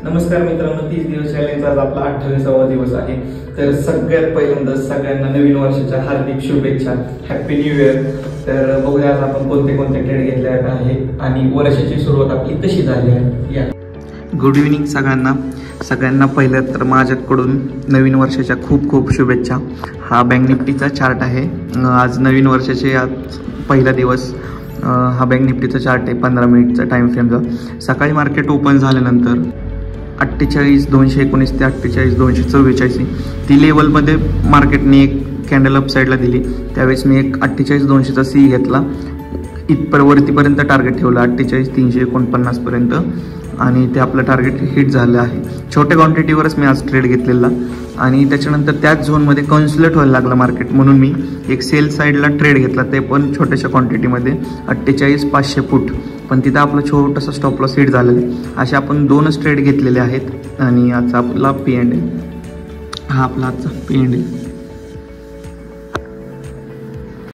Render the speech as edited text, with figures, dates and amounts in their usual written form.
नमस्कार मित्रांनो, 30 दिवस चॅलेंजचा आज आपला 28वा दिवस आहे। तर सगळ्यात पहिल्यांदा सगळ्यांना नवीन वर्षाच्या हार्दिक शुभेच्छा, हॅपी न्यू इयर। तर बघूया आज आपण कोणते कोणते ट्रेड घेतले आहे आणि वर्षाची सुरुवात आपली कशी झाली आहे। या गुड इव्हनिंग सगळ्यांना पहिलं तर माझ्याकडून नवीन वर्षाच्या खूप खूप शुभेच्छा। हा बँक निफ्टीचा चार्ट आहे। आज नवीन वर्षाचे आज पहिला दिवस। हा बँक निफ्टीचा चार्ट आहे 15 मिनिटचा टाइम फ्रेमचा। सकाळी मार्केट ओपन झाल्यानंतर 48,219 ते 48,244 ती लेवलमध्ये मार्केटने एक कॅन्डल अप साईडला दिली। त्यावेळेस मी एक 48,200चा सी घेतला, वरतीपर्यंत टार्गेट ठेवलं 48,349 पर्यंत आणि ते आपलं टार्गेट हिट झालं आहे। छोट्या क्वांटिटीवरच मी आज ट्रेड घेतलेला आणि त्याच्यानंतर त्याच झोनमध्ये कन्सोलिडेट व्हायला लागलं मार्केट, म्हणून मी एक सेल साईडला ट्रेड घेतला, ते पण छोट्याशा क्वांटिटीमध्ये 48,500 फूट, पण तिथं आपला छोटासा स्टॉप लॉस हिट झालेला आहे। असे आपण 2च ट्रेड घेतलेले आहेत आणि आजचा आपला P&L हा आपला आजचा P&L।